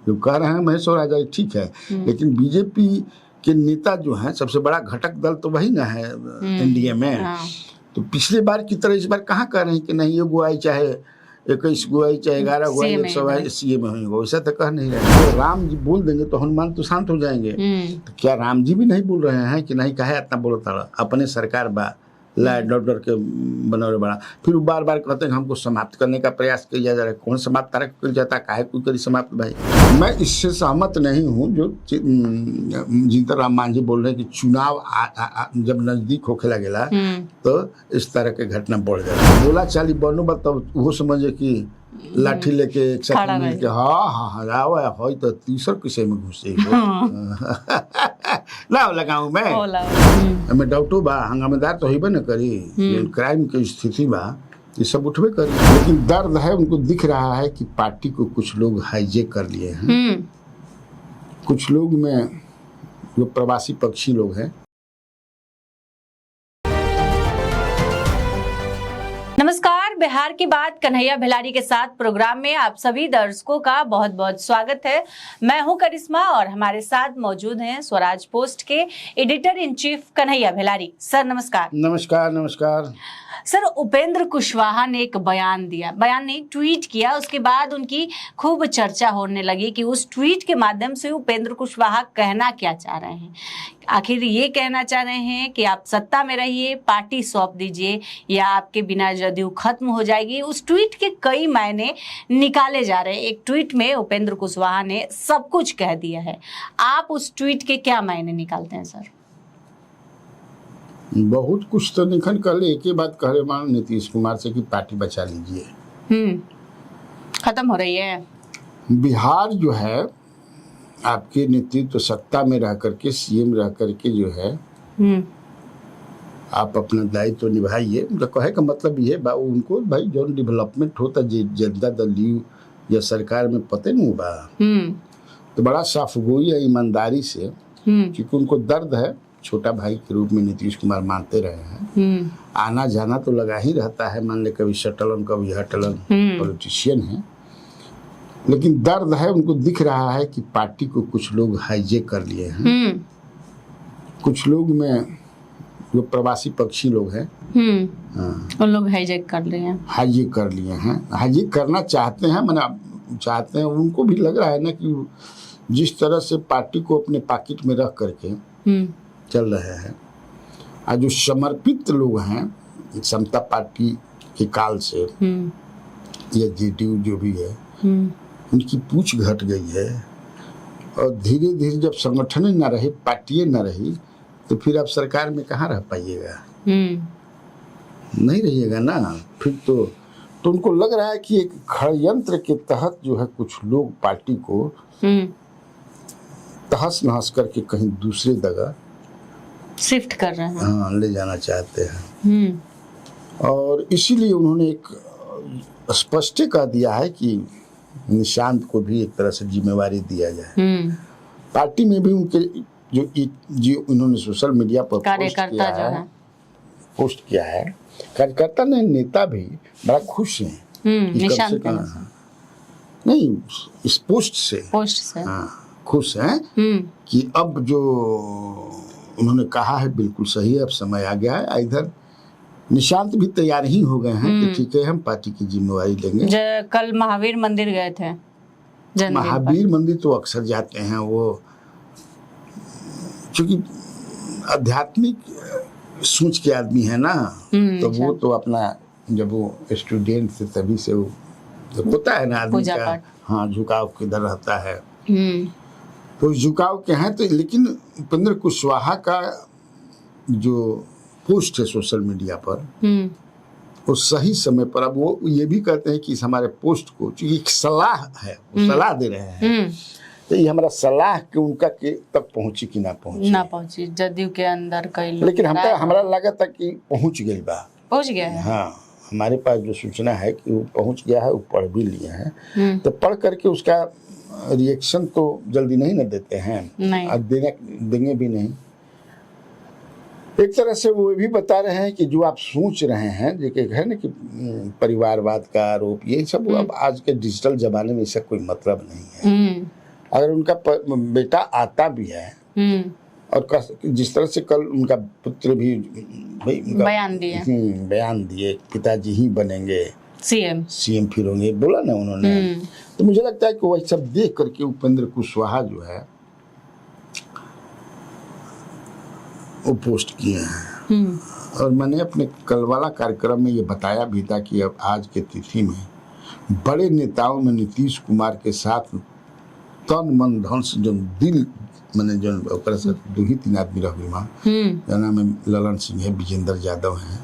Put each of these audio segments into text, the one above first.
जो कह रहे हैं महेश्वर आजाद ठीक है, लेकिन बीजेपी के नेता जो हैं, सबसे बड़ा घटक दल तो वही ना है एनडीए में। तो पिछली बार की तरह इस बार कहाँ कह रहे हैं कि नहीं ये गुआई चाहे 21 गुआई चाहे 11 गुआई 100 सीए में होंगे, वैसा तो कह नहीं रहे। तो राम जी बोल देंगे तो हनुमान तो शांत हो जाएंगे। तो क्या राम जी भी नहीं बोल रहे हैं कि नहीं कहे इतना बोलता अपने सरकार बा ला डॉक्टर के बनौरे बड़ा, फिर वो बार बार कहते हैं हमको समाप्त करने का प्रयास किया जा रहा है। कौन समाप्त तारा कर जाता, काहे कोई करी समाप्त भाई। मैं इससे सहमत नहीं हूँ जो जीतन राम मांझी बोल रहे हैं कि चुनाव जब नजदीक होखे लगेला तो इस तरह के घटना बढ़ जाए। बोला चाली बनो बा तब वो समझे कि लाठी लेके एक साथ मिल के हाँ आवा हो तो तीसर किसे में घुसे ना लगाऊं मैं डाउटो बा हंगामेदार तो होइबे न करी, क्राइम की स्थिति बा ये सब उठबे करी। लेकिन दर्द है, उनको दिख रहा है कि पार्टी को कुछ लोग हाईजेक कर लिए हैं। कुछ लोग में जो प्रवासी पक्षी लोग हैं। नमस्कार, बिहार की बात कन्हैया भिलारी के साथ प्रोग्राम में आप सभी दर्शकों का बहुत बहुत स्वागत है। मैं हूं करिश्मा और हमारे साथ मौजूद हैं स्वराज पोस्ट के editor in chief Kanhaiya Bhilari. Sir नमस्कार। नमस्कार नमस्कार सर, उपेंद्र कुशवाहा ने एक बयान दिया, बयान नहीं ट्वीट किया, उसके बाद उनकी खूब चर्चा होने लगी कि उस ट्वीट के माध्यम से उपेंद्र कुशवाहा कहना क्या चाह रहे हैं। आखिर ये कहना चाह रहे हैं कि आप सत्ता में रहिए, पार्टी सौंप दीजिए या आपके बिना जदयू खत्म हो जाएगी। उस ट्वीट के कई मायने निकाले जा रहे हैं। एक ट्वीट में उपेंद्र कुशवाहा ने सब कुछ कह दिया है। आप उस ट्वीट के क्या मायने निकालते हैं सर? बहुत कुछ तो निखन कर ले, एक ही बात कह रहे मान नीतीश कुमार से कि पार्टी बचा लीजिए। खत्म हो रही है। बिहार जो है आपके नेतृत्व सत्ता में रह करके सीएम रह करके जो है आप अपना दायित्व तो निभाइए। मतलब कहे का मतलब ये उनको भाई जो डेवलपमेंट होता जनता दल या सरकार में पते नहीं बा तो बड़ा साफगोई है ईमानदारी से, क्योंकि उनको दर्द है। छोटा भाई के रूप में नीतीश कुमार मानते रहे हैं। आना जाना तो लगा ही रहता है, मान ले कभी शटलन कभी हटलन, पॉलिटिशियन है। लेकिन दर्द है, उनको दिख रहा है कि पार्टी को कुछ लोग हाईजेक कर लिए हैं। कुछ लोग में जो प्रवासी पक्षी लोग हैं उन लोग हाईजेक कर लिए हैं। हाईजेक करना चाहते हैं, चाहते हैं। उनको भी लग रहा है ना कि जिस तरह से पार्टी को अपने पॉकेट में रख करके चल रहे हैं, आज जो समर्पित लोग हैं समता पार्टी के काल से या जेडीयू जो भी है उनकी पूछ घट गई है। और धीरे धीरे जब संगठन न रहे, पार्टी न रही, तो फिर आप सरकार में कहाँ रह पाइएगा? नहीं रहिएगा ना फिर तो उनको लग रहा है कि एक षड्यंत्र के तहत जो है कुछ लोग पार्टी को तहस नहस करके कहीं दूसरे जगह शिफ्ट कर रहे हैं। हाँ, ले जाना चाहते हैं। और इसीलिए उन्होंने एक स्पष्ट कह दिया है कि निशांत को भी एक तरह से जिम्मेवारी दिया जाए। पार्टी में भी उनके जो उन्होंने सोशल मीडिया पर पोस्ट किया है कार्यकर्ता ने, नेता भी बड़ा खुश हैं निशांत नहीं इस पोस्ट से खुश हैं कि अब जो उन्होंने कहा है बिल्कुल सही है, अब समय आ गया है। इधर निशांत भी तैयार ही हो गए हैं कि ठीक है हम पार्टी की जिम्मेवारी लेंगे। कल महावीर मंदिर गए थे। महावीर मंदिर तो अक्सर जाते हैं वो, क्योंकि आध्यात्मिक सोच के आदमी है ना, तो वो तो अपना जब वो स्टूडेंट से तभी से वो होता है ना आदमी का, हाँ झुकाव किधर रहता है तो झुकाव के हैं। तो लेकिन उपेंद्र कुशवाहा का जो पोस्ट है सोशल मीडिया पर वो सही समय पर, अब वो ये भी कहते हैं कि इस हमारे पोस्ट को, क्योंकि एक सलाह है, वो सलाह दे रहे हैं, तो ये हमारा सलाह कि उनका के तक पहुंची कि ना पहुंची जदयू के अंदर कई लोग, लेकिन हमारा लगा था कि पहुंच गया है। हाँ, हमारे पास जो सूचना है कि वो पहुंच गया है, वो पढ़ भी लिए हैं। तो पढ़ करके उसका रिएक्शन तो जल्दी नहीं न देते हैं, और देंगे भी नहीं। एक तरह से वो भी बता रहे हैं कि जो आप सोच रहे हैं, जो है ना कि परिवारवाद का आरोप, ये सब अब आज के डिजिटल जमाने में इसका कोई मतलब नहीं है। अगर उनका बेटा आता भी है और जिस तरह से कल उनका पुत्र भी भाई बयान दिए पिताजी ही बनेंगे सीएम फिर होंगे बोला ना उन्होंने, तो मुझे लगता है कि वही सब देख करके उपेंद्र कुशवाहा जो है वो पोस्ट किए हैं। और मैंने अपने कल वाला कार्यक्रम में ये बताया भी था कि अब आज के तिथि में बड़े नेताओं में नीतीश कुमार के साथ तन मन धन से जो दिल मैंने जो से 2-3 आदमी रह गई वहाँ, नाम है ललन सिंह है, विजेंद्र यादव हैं,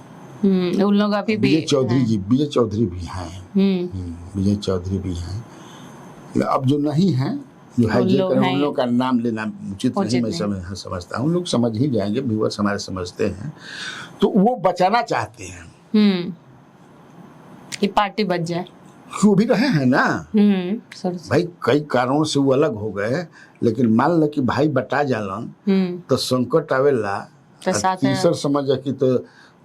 उन लोग अभी भी विजय चौधरी भी हैं, विजय चौधरी भी हैं। अब जो नहीं हैं जो है उन लोग का नाम लेना उचित नहीं मैं समझता हूँ, लोग समझ ही जाएंगे, व्यूअर्स हमारे समझते हैं, तो वो बचाना चाहते हैं कि पार्टी बच जाए। वो भी रहे हैं ना भाई, कई कारणों से वो अलग हो गए, लेकिन मान लो कि भाई बटा जालन तो संकट आवेला, तीसर समझ कि तो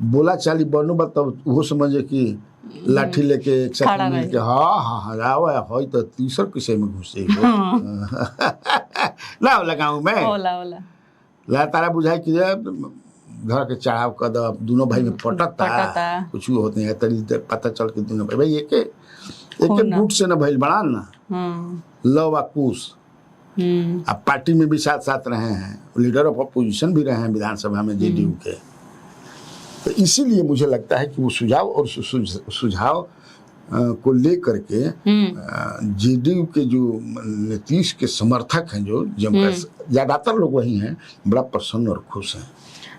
बोला चाली बनू बा तब वो समझे कि लाठी लेके एक साथ मिल के हाँ आवा हो तो तीसर किसे में घुसे ना लगाऊं मैं ला तारा बुझाई कि घर के चढ़ाव कर दो, दोनों भाई में पटता कुछ होते हैं तरी पता चल के दोनों भाई एक गुट से न भइल बड़ा ना लव आ कुश। अब पार्टी में भी साथ साथ रहे हैं, लीडर ऑफ अपोजिशन भी रहे हैं विधानसभा में जेडीयू के, तो इसीलिए मुझे लगता है कि वो सुझाव को लेकर के जेडीयू के जो नीतीश के समर्थक हैं जो ज्यादातर लोग वही हैं, बड़ा प्रसन्न और खुश हैं।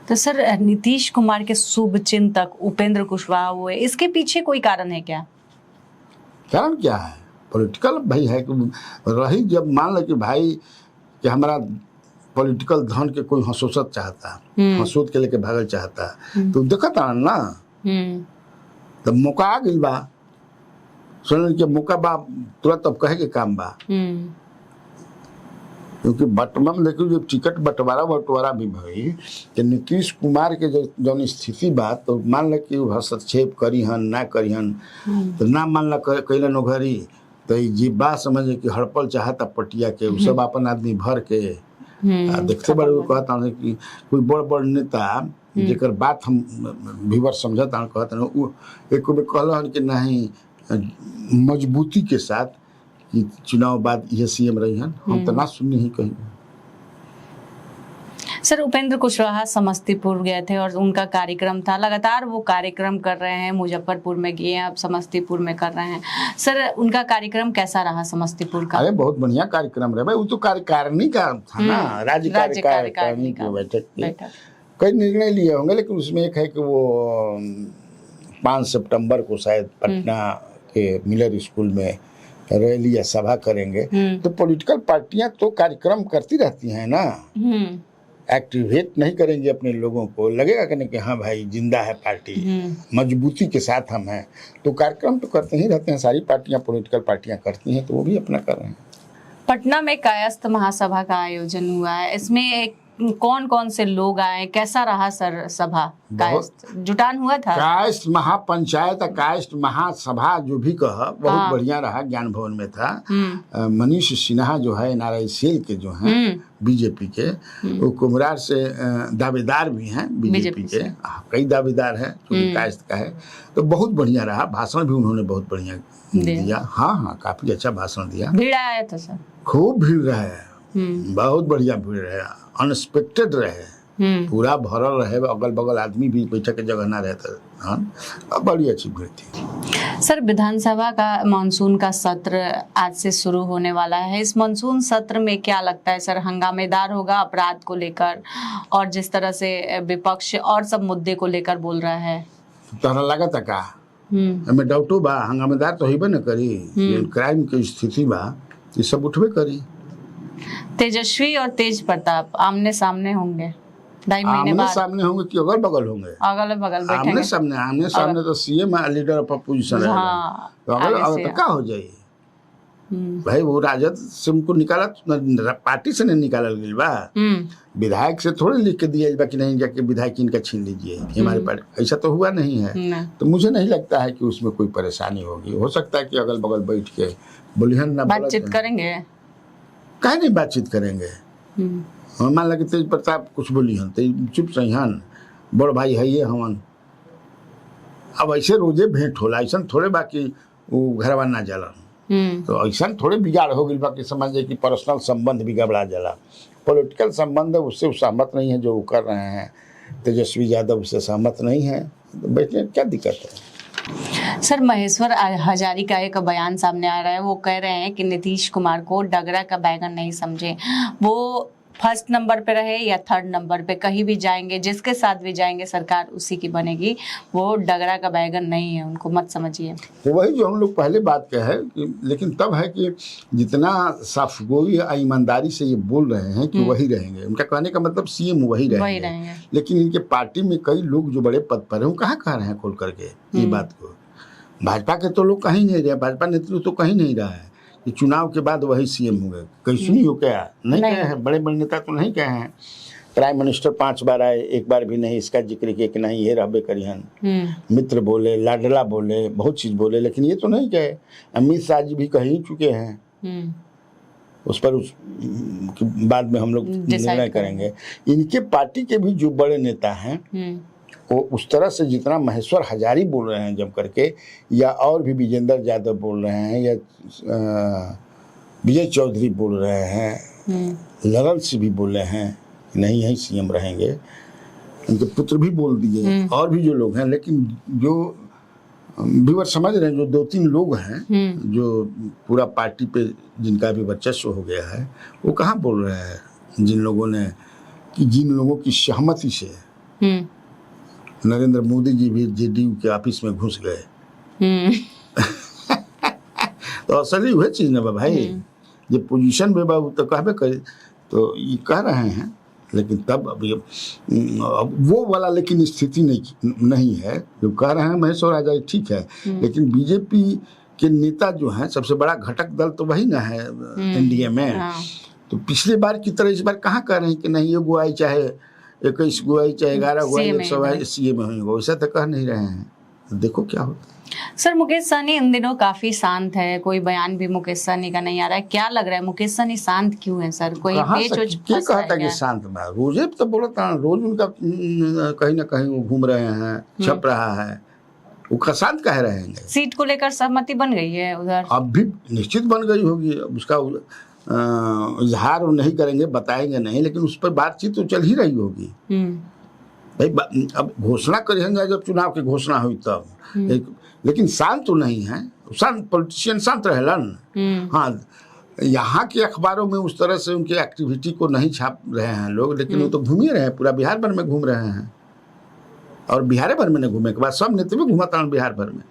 तो सर नीतीश कुमार के शुभ चिंतक उपेंद्र कुशवाहा हुए, इसके पीछे कोई कारण है क्या? कारण क्या है? पॉलिटिकल भाई है कि रही जब मान लो कि भाई कि हमारा पॉलिटिकल धन के कोई हंसोसत चाहता, हंसोत के लेके भागल चाहता, तो देखा था ना तब मौका आ गई बा, सुन के मौका बा तुरंत अब कहे के काम बा, क्योंकि वर्तमान देखिए जब टिकट बंटवारा भी भाई कि नीतीश कुमार के जो स्थिति बा, तो मान ल कि हस्तक्षेप करी हन ना करी हन, तो ना मान ल कैलन ओघरी तो जी बा समझे कि हड़पल चाहता पटिया के सब अपन आदमी भर के देखते बड़े वो कहता हूँ कि कोई बड़ नेता जेकर बात हम व्यूअर समझता हूँ कहता हूँ एक कहल कि नहीं मजबूती के साथ कि चुनाव बाद यह सीएम रही हैं, हम तो ना सुननी ही कहीं। सर उपेंद्र कुशवाहा समस्तीपुर गए थे और उनका कार्यक्रम था, लगातार वो कार्यक्रम कर रहे हैं, मुजफ्फरपुर में गए हैं, अब समस्तीपुर में कर रहे हैं। सर उनका कार्यक्रम कैसा रहा समस्तीपुर का? अरे बहुत बढ़िया कार्यक्रम रहा भाई, वो तो कार्यकारिणी का था ना, राज्य कार्यकारिणी की बैठक कई निर्णय लिए होंगे, लेकिन उसमें एक है कि वो 5 सितंबर को शायद पटना के मिलर स्कूल में रैली या सभा करेंगे, तो पॉलिटिकल पार्टियां तो कार्यक्रम करती रहती हैं ना, एक्टिवेट नहीं करेंगे अपने लोगों को, लगेगा कि नहीं कि हाँ भाई जिंदा है पार्टी, मजबूती के साथ हम हैं, तो कार्यक्रम तो करते ही रहते हैं, सारी पार्टियां पॉलिटिकल पार्टियां करती हैं, तो वो भी अपना कर रहे हैं। पटना में कायस्थ महासभा का आयोजन हुआ है, इसमें कौन कौन से लोग आए, कैसा रहा सर सभा? कायस्थ जुटान हुआ था, कायस्थ महापंचायत, कायस्थ महासभा जो भी कहा, बहुत बढ़िया रहा, ज्ञान भवन में था। मनीष सिन्हा जो है एनआरआई सेल के जो हैं बीजेपी के, वो कुमरार से दावेदार भी हैं बीजेपी के, कई दावेदार हैं, क्योंकि कायस्थ का है, तो बहुत बढ़िया रहा, भाषण भी उन्होंने बहुत बढ़िया दिया। हाँ काफी अच्छा भाषण दिया। भीड़ आया था सर? खूब भीड़ रहे, बहुत बढ़िया भीड़ रहे, अनएक्सपेक्टेड रहे, पूरा भरल रहे, अगल बगल आदमी भी बैठक के जगह ना रहता, हाँ बड़ी अच्छी भीड़ थी। सर विधानसभा का मानसून का सत्र आज से शुरू होने वाला है, इस मानसून सत्र में क्या लगता है सर, हंगामेदार होगा अपराध को लेकर और जिस तरह से विपक्ष और सब मुद्दे को लेकर बोल रहा है? तोहरा लागत का हमें डाउटो बा, हंगामेदार तो होइबे न करी, क्राइम की स्थिति बा ये सब उठबे करी। तेजस्वी और तेज प्रताप आमने सामने होंगे 2.5 महीने बाद? सामने होंगे कि अगल बगल होंगे? अगल बगल बैठेंगे। आमने सामने तो सीएम लीडर ऑफ अपोजिशन है, तो अगल तो क्या हो जाए भाई, वो राजद से उनको निकाला, पार्टी से नहीं निकाला गया बा, विधायक से थोड़े लिख के दिया बा कि नहीं जाके विधायक इनका छीन लीजिए हमारी पार्टी, ऐसा तो हुआ नहीं है। तो मुझे नहीं लगता है कि उसमें कोई परेशानी होगी, हो सकता है कि अगल बगल बैठ के बुलिहन ना बातचीत करेंगे, काहे नहीं बातचीत करेंगे। मान ला कि तेज प्रताप कुछ बोली हन तो चुप सही हन, बड़ भाई है ये हमन। अब ऐसे रोजे भेंट होला, ऐसा थोड़े बाकी वो घरवा ना जलन, तो ऐसा थोड़े बिगाड़ हो गई बाकी समझ जाए कि पर्सनल संबंध भी गड़बड़ा जाला। पॉलिटिकल संबंध है, उससे सहमत नहीं है जो वो कर रहे हैं, तेजस्वी यादव उससे सहमत नहीं है, तो बैठने क्या दिक्कत है। सर, महेश्वर हजारिका का बयान सामने आ रहा है, वो कह रहे हैं कि नीतीश कुमार को डगरा का बैगन नहीं समझे, वो फर्स्ट नंबर पे रहे या थर्ड नंबर पे, कहीं भी जाएंगे, जिसके साथ भी जाएंगे सरकार उसी की बनेगी, वो डगरा का बैगन नहीं है, उनको मत समझिए। तो वही जो हम लोग पहले बात कहे है कि, लेकिन तब है कि जितना साफगोई या ईमानदारी से ये बोल रहे हैं कि वही रहेंगे, उनका कहने का मतलब सीएम वही रहेंगे, लेकिन इनके पार्टी में कई लोग जो बड़े पद पर हैं वो कहाँ कह रहे हैं खोल करके ये बात को। भाजपा के तो लोग कहीं नहीं रहे, भाजपा नेतृत्व तो कहीं नहीं रहा है कि चुनाव के बाद वही सीएम होंगे। कहीं सुनी हो क्या? नहीं कहे हैं, बड़े बड़े नेता तो नहीं कहे हैं। प्राइम मिनिस्टर 5 बार आए, एक बार भी नहीं इसका जिक्र किया कि नहीं ये रहबे करिहन। मित्र बोले, लाडला बोले, बहुत चीज बोले, लेकिन ये तो नहीं कहे। अमित शाह जी भी कह ही चुके हैं, उस पर उस बाद में हम लोग निर्णय करेंगे। इनके पार्टी के भी जो बड़े नेता हैं वो उस तरह से जितना महेश्वर हजारी बोल रहे हैं जम करके, या और भी विजेंद्र यादव बोल रहे हैं, या विजय चौधरी बोल रहे हैं, ललन सिंह भी बोले हैं नहीं यही सीएम रहेंगे, उनके पुत्र भी बोल दिए, और भी जो लोग हैं, लेकिन जो व्यूअर समझ रहे हैं, जो 2-3 लोग हैं जो पूरा पार्टी पे जिनका भी वर्चस्व हो गया है, वो कहाँ बोल रहे हैं। जिन लोगों की सहमति से नरेंद्र मोदी जी भी जेडीयू के ऑफिस में घुस गए तो असली वह चीज ना भाई, ये पोजीशन में बाबू तो कहबे करे, तो ये कह रहे हैं, लेकिन तब अब वो वाला लेकिन स्थिति नहीं है जो कह रहे हैं महेश्वर आजाद, ठीक है, लेकिन बीजेपी के नेता जो हैं सबसे बड़ा घटक दल तो वही ना है एनडीए में। तो पिछले बार की तरह इस बार कहाँ कह रहे हैं कि नहीं ये गुआई चाहे 21 गुआई चाहे 11 गुआई 100 सीए में होंगे, वैसा तो कह नहीं रहे हैं। देखो क्या होता है। सर, मुकेश सहनी इन दिनों काफी शांत है, कोई बयान भी मुकेश सहनी का नहीं आ रहा है, क्या लग रहा है मुकेश सहनी शांत क्यों है सर? कोई क्या कहता कि शांत बा? रोजे तो बोलता, रोज उनका कहीं ना कहीं वो घूम रहे हैं, छप रहा है, वो शांत कह रहे हैं। सीट को लेकर सहमति बन गई है उधर? अब भी निश्चित बन गई होगी, उसका इजहार नहीं करेंगे, बताएंगे नहीं, लेकिन उस पर बातचीत तो चल ही रही होगी भाई। अब घोषणा करेंगे जब चुनाव की घोषणा हुई तब, लेकिन शांत तो नहीं है, शांत पॉलिटिशियन शांत रहेलन। हाँ, यहाँ के अखबारों में उस तरह से उनकी एक्टिविटी को नहीं छाप रहे हैं लोग, लेकिन वो तो घूम ही रहे हैं, पूरा बिहार भर में घूम रहे हैं, और बिहार भर में नहीं घूमे के बाद सब नेता भी घुमाता बिहार भर में।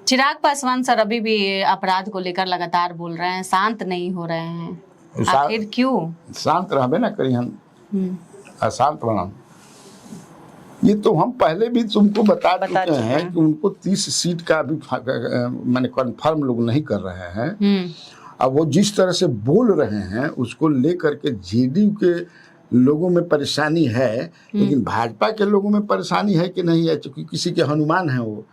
चिराग पासवान सर अभी भी अपराध को लेकर लगातार बोल रहे हैं, शांत नहीं हो रहे हैं, आखिर क्यों? शांत रहबे ना करी हम, अशांत बना। ये तो हम पहले भी तुमको बता चुके हैं कि उनको 30 सीट का भी मैंने कन्फर्म लोग नहीं कर रहे हैं। अब वो जिस तरह से बोल रहे हैं उसको लेकर के जेडीयू के लोगों में परेशानी है, लेकिन भाजपा के लोगों में परेशानी है कि नहीं है, क्योंकि किसी के हनुमान है वो,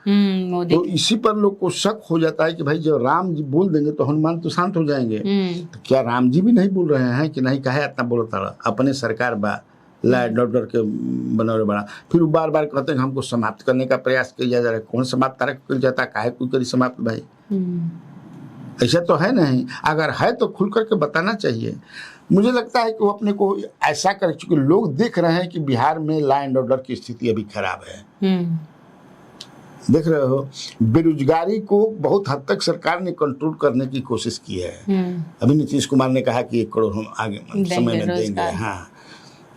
तो इसी पर लोग को शक हो जाता है कि भाई जब राम जी बोल देंगे तो हनुमान तो शांत हो जाएंगे। तो क्या राम जी भी नहीं बोल रहे हैं कि नहीं, कहे इतना बोलता अपने सरकार बा लाए डॉक्टर के बनौरे बड़ा, फिर वो बार बार कहते हैं हमको समाप्त करने का प्रयास किया जा रहा है। कौन समाप्त तारा कर जाता है, काहे कोई करी समाप्त भाई? ऐसा तो है नहीं, अगर है तो खुल करके बताना चाहिए। मुझे लगता है कि वो अपने को ऐसा कर चुके, लोग देख रहे हैं कि बिहार में लॉ एंड ऑर्डर की स्थिति अभी खराब है। देख रहे हो, बेरोजगारी को बहुत हद तक सरकार ने कंट्रोल करने की कोशिश की है। अभी नीतीश कुमार ने कहा कि 1 करोड़ हम आगे समय में देंगे। हाँ,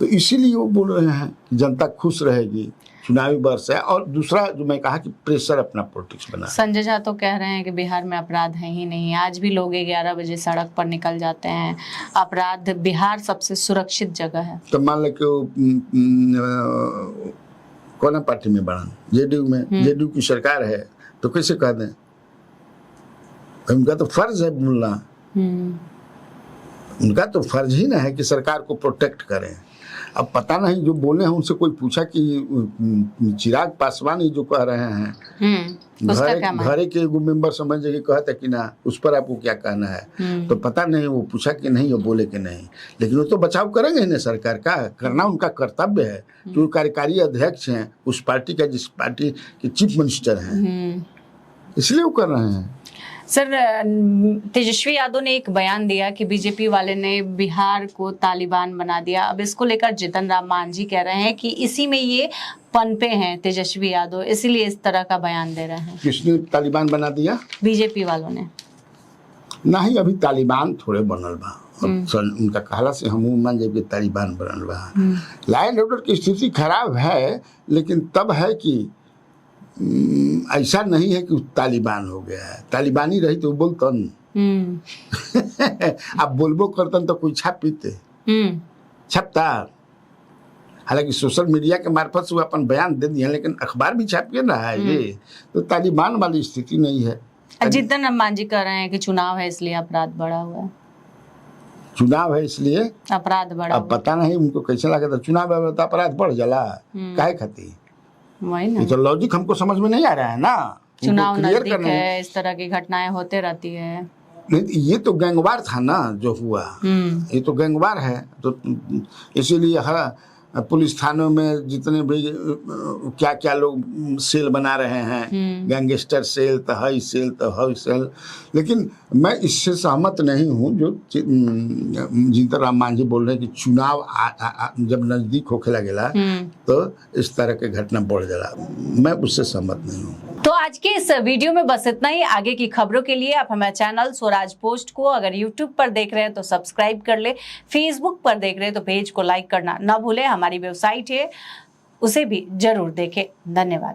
तो इसीलिए वो बोल रहे हैं कि जनता खुश रहेगी, चुनावी वर्ष है। और दूसरा जो मैं कहा कि प्रेशर अपना पॉलिटिक्स बना। संजय झा तो कह रहे हैं कि बिहार में अपराध है ही नहीं, आज भी लोग 11 बजे सड़क पर निकल जाते हैं, अपराध, बिहार सबसे सुरक्षित जगह है। तो मान लो कि कौन पार्टी में बढ़ा, जेडीयू में, जेडीयू की सरकार है, तो कैसे कह दें? उनका तो फर्ज है बोलना। उनका तो फर्ज ही ना है कि सरकार को प्रोटेक्ट करें। अब पता नहीं जो बोले हैं उनसे कोई पूछा कि चिराग पासवान ही जो कह रहे हैं उसका क्या मानना? घरे के एगो मेंबर समझ के कहता कि ना उस पर आपको क्या कहना है, तो पता नहीं वो पूछा कि नहीं, वो बोले कि नहीं, लेकिन वो तो बचाव करेंगे ना, सरकार का करना उनका कर्तव्य है। जो कार्यकारी अध्यक्ष हैं उस पार्टी का, जिस पार्टी के चीफ मिनिस्टर हैं, इसलिए वो कर रहे हैं। सर, तेजस्वी यादव ने एक बयान दिया कि बीजेपी वाले ने बिहार को तालिबान बना दिया। अब इसको लेकर जीतन राम मांझी कह रहे हैं कि इसी में ये पनपे हैं तेजस्वी यादव, इसीलिए इस तरह का बयान दे रहे हैं। किसने तालिबान बना दिया? बीजेपी वालों ने। नहीं, अभी तालिबान थोड़े बनल बा, उनका कहला से हम मान जाए कि तालिबान बनल बा। लॉ एंड ऑर्डर की स्थिति खराब है, लेकिन तब है कि ऐसा नहीं है कि तालिबान हो गया है। तालिबानी रही तो बोलतन आप बोलबो करतन तो कोई छाप पीते छपता। हालांकि सोशल मीडिया के मार्फत से वो अपन बयान दे दिए, लेकिन अखबार भी छाप के रहा है। ये तो तालिबान वाली स्थिति नहीं है। जीतन राम मांझी कह रहे हैं कि चुनाव है इसलिए अपराध बढ़ा हुआ है। चुनाव है इसलिए अपराध बढ़ा। अब पता नहीं उनको कैसे लगा था चुनाव है तो अपराध बढ़ जाला काहे खातिर? वही ना, ये तो लॉजिक हमको समझ में नहीं आ रहा है ना। चुनाव नजदीक है, इस तरह की घटनाएं होते रहती है। नहीं, ये तो गैंगवार था ना जो हुआ, ये तो गैंगवार है। तो इसीलिए हर पुलिस थानों में जितने भी क्या क्या लोग सेल बना रहे हैं, गैंगस्टर सेल तो हाई सेल तो हाई सेल। लेकिन मैं इससे सहमत नहीं हूँ जो जीतन राम मांझी बोल रहे हैं कि चुनाव जब नजदीक होके लगेला तो इस तरह के घटना बढ़ जाला। मैं उससे सहमत नहीं हूँ। तो आज के इस वीडियो में बस इतना ही। आगे की खबरों के लिए आप हमारे चैनल स्वराज पोस्ट को अगर यूट्यूब पर देख रहे हैं तो सब्सक्राइब कर ले, फेसबुक पर देख रहे हैं तो पेज को लाइक करना ना भूले। हमारी वेबसाइट है, उसे भी जरूर देखें। धन्यवाद।